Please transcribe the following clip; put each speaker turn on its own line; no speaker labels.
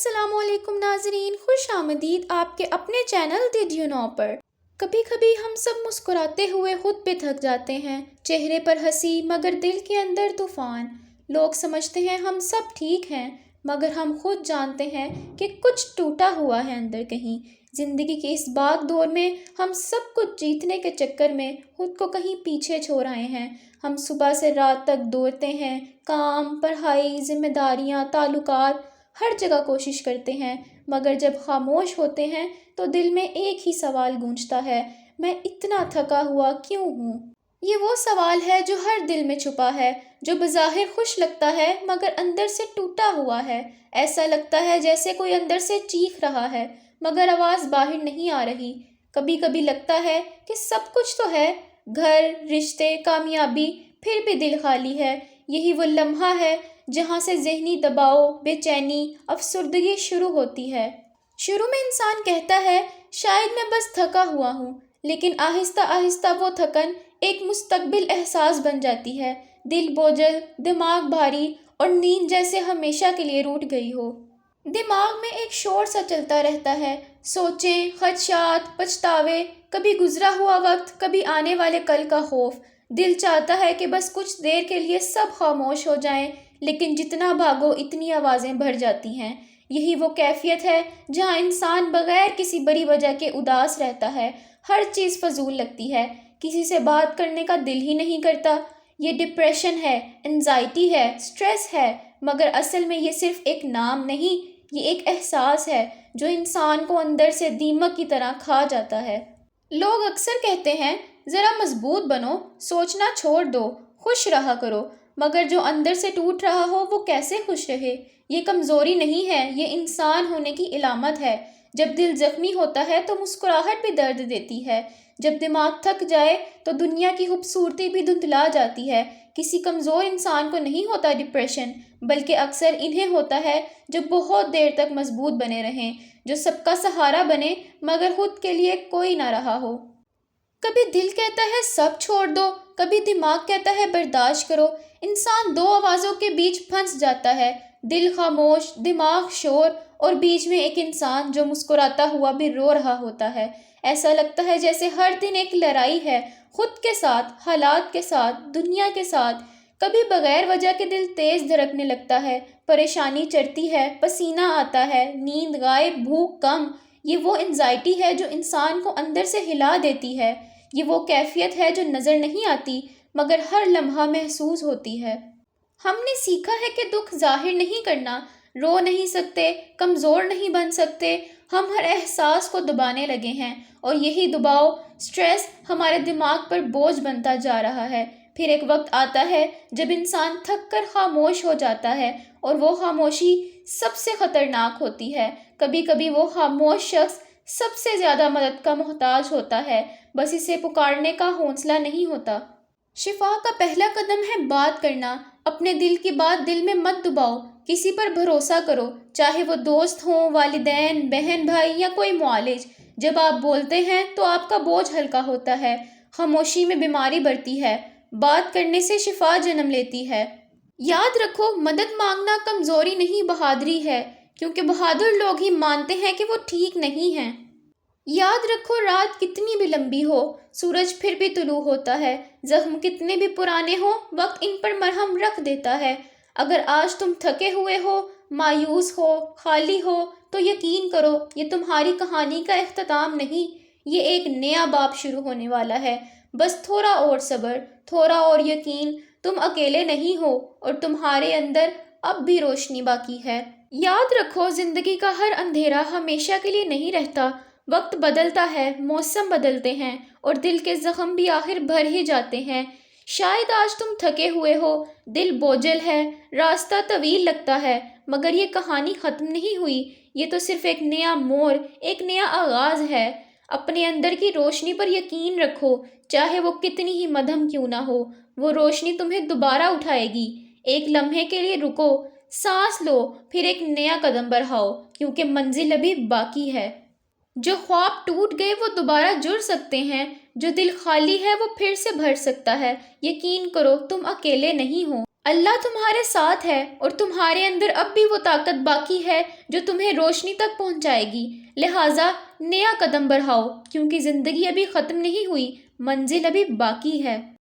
السلام علیکم ناظرین، خوش آمدید آپ کے اپنے چینل ڈیڈ یو نو پر۔ کبھی کبھی ہم سب مسکراتے ہوئے خود پہ تھک جاتے ہیں، چہرے پر ہنسی مگر دل کے اندر طوفان۔ لوگ سمجھتے ہیں ہم سب ٹھیک ہیں مگر ہم خود جانتے ہیں کہ کچھ ٹوٹا ہوا ہے اندر کہیں۔ زندگی کے اس بھاگ دور میں ہم سب کچھ جیتنے کے چکر میں خود کو کہیں پیچھے چھوڑ آئے ہیں۔ ہم صبح سے رات تک دوڑتے ہیں، کام، پڑھائی، ذمہ داریاں، تعلقات، ہر جگہ کوشش کرتے ہیں، مگر جب خاموش ہوتے ہیں تو دل میں ایک ہی سوال گونجتا ہے، میں اتنا تھکا ہوا کیوں ہوں؟ یہ وہ سوال ہے جو ہر دل میں چھپا ہے، جو بظاہر خوش لگتا ہے مگر اندر سے ٹوٹا ہوا ہے۔ ایسا لگتا ہے جیسے کوئی اندر سے چیخ رہا ہے مگر آواز باہر نہیں آ رہی۔ کبھی کبھی لگتا ہے کہ سب کچھ تو ہے، گھر، رشتے، کامیابی، پھر بھی دل خالی ہے۔ یہی وہ لمحہ ہے جہاں سے ذہنی دباؤ، بے چینی، افسردگی شروع ہوتی ہے۔ شروع میں انسان کہتا ہے شاید میں بس تھکا ہوا ہوں، لیکن آہستہ آہستہ وہ تھکن ایک مستقبل احساس بن جاتی ہے، دل بوجھل، دماغ بھاری اور نیند جیسے ہمیشہ کے لیے روٹھ گئی ہو۔ دماغ میں ایک شور سا چلتا رہتا ہے، سوچیں، خدشات، پچھتاوے، کبھی گزرا ہوا وقت، کبھی آنے والے کل کا خوف۔ دل چاہتا ہے کہ بس کچھ دیر کے لیے سب خاموش ہو جائیں، لیکن جتنا بھاگو اتنی آوازیں بڑھ جاتی ہیں۔ یہی وہ کیفیت ہے جہاں انسان بغیر کسی بڑی وجہ کے اداس رہتا ہے، ہر چیز فضول لگتی ہے، کسی سے بات کرنے کا دل ہی نہیں کرتا۔ یہ ڈپریشن ہے، انزائٹی ہے، سٹریس ہے، مگر اصل میں یہ صرف ایک نام نہیں، یہ ایک احساس ہے جو انسان کو اندر سے دیمک کی طرح کھا جاتا ہے۔ لوگ اکثر کہتے ہیں ذرا مضبوط بنو، سوچنا چھوڑ دو، خوش رہا کرو، مگر جو اندر سے ٹوٹ رہا ہو وہ کیسے خوش رہے؟ یہ کمزوری نہیں ہے، یہ انسان ہونے کی علامت ہے۔ جب دل زخمی ہوتا ہے تو مسکراہٹ بھی درد دیتی ہے، جب دماغ تھک جائے تو دنیا کی خوبصورتی بھی دھندلا جاتی ہے۔ کسی کمزور انسان کو نہیں ہوتا ڈپریشن، بلکہ اکثر انہیں ہوتا ہے جو بہت دیر تک مضبوط بنے رہیں، جو سب کا سہارا بنے مگر خود کے لیے کوئی نہ رہا ہو۔ کبھی دل کہتا ہے سب چھوڑ دو، کبھی دماغ کہتا ہے برداشت کرو۔ انسان دو آوازوں کے بیچ پھنس جاتا ہے، دل خاموش، دماغ شور، اور بیچ میں ایک انسان جو مسکراتا ہوا بھی رو رہا ہوتا ہے۔ ایسا لگتا ہے جیسے ہر دن ایک لڑائی ہے، خود کے ساتھ، حالات کے ساتھ، دنیا کے ساتھ۔ کبھی بغیر وجہ کے دل تیز دھڑکنے لگتا ہے، پریشانی چڑھتی ہے، پسینہ آتا ہے، نیند غائب، بھوک کم۔ یہ وہ انزائٹی ہے جو انسان کو اندر سے ہلا دیتی ہے، یہ وہ کیفیت ہے جو نظر نہیں آتی مگر ہر لمحہ محسوس ہوتی ہے۔ ہم نے سیکھا ہے کہ دکھ ظاہر نہیں کرنا، رو نہیں سکتے، کمزور نہیں بن سکتے، ہم ہر احساس کو دبانے لگے ہیں، اور یہی دباؤ، سٹریس ہمارے دماغ پر بوجھ بنتا جا رہا ہے۔ پھر ایک وقت آتا ہے جب انسان تھک کر خاموش ہو جاتا ہے، اور وہ خاموشی سب سے خطرناک ہوتی ہے۔ کبھی کبھی وہ خاموش شخص سب سے زیادہ مدد کا محتاج ہوتا ہے، بس اسے پکارنے کا حوصلہ نہیں ہوتا۔ شفا کا پہلا قدم ہے بات کرنا۔ اپنے دل کی بات دل میں مت دباؤ، کسی پر بھروسہ کرو، چاہے وہ دوست ہوں، والدین، بہن بھائی یا کوئی معالج۔ جب آپ بولتے ہیں تو آپ کا بوجھ ہلکا ہوتا ہے، خاموشی میں بیماری بڑھتی ہے، بات کرنے سے شفا جنم لیتی ہے۔ یاد رکھو، مدد مانگنا کمزوری نہیں بہادری ہے، کیونکہ بہادر لوگ ہی مانتے ہیں کہ وہ ٹھیک نہیں ہیں۔ یاد رکھو، رات کتنی بھی لمبی ہو، سورج پھر بھی طلوع ہوتا ہے، زخم کتنے بھی پرانے ہوں، وقت ان پر مرہم رکھ دیتا ہے۔ اگر آج تم تھکے ہوئے ہو، مایوس ہو، خالی ہو، تو یقین کرو یہ تمہاری کہانی کا اختتام نہیں، یہ ایک نیا باب شروع ہونے والا ہے۔ بس تھوڑا اور صبر، تھوڑا اور یقین، تم اکیلے نہیں ہو، اور تمہارے اندر اب بھی روشنی باقی ہے۔ یاد رکھو، زندگی کا ہر اندھیرا ہمیشہ کے لیے نہیں رہتا، وقت بدلتا ہے، موسم بدلتے ہیں، اور دل کے زخم بھی آخر بھر ہی جاتے ہیں۔ شاید آج تم تھکے ہوئے ہو، دل بوجھل ہے، راستہ طویل لگتا ہے، مگر یہ کہانی ختم نہیں ہوئی، یہ تو صرف ایک نیا موڑ، ایک نیا آغاز ہے۔ اپنے اندر کی روشنی پر یقین رکھو، چاہے وہ کتنی ہی مدھم کیوں نہ ہو، وہ روشنی تمہیں دوبارہ اٹھائے گی۔ ایک لمحے کے لیے رکو، سانس لو، پھر ایک نیا قدم بڑھاؤ، کیونکہ منزل ابھی باقی ہے۔ جو خواب ٹوٹ گئے وہ دوبارہ جڑ سکتے ہیں، جو دل خالی ہے وہ پھر سے بھر سکتا ہے۔ یقین کرو، تم اکیلے نہیں ہو۔ اللہ تمہارے ساتھ ہے اور تمہارے اندر اب بھی وہ طاقت باقی ہے جو تمہیں روشنی تک پہنچائے گی، لہٰذا نیا قدم بڑھاؤ کیونکہ زندگی ابھی ختم نہیں ہوئی، منزل ابھی باقی ہے۔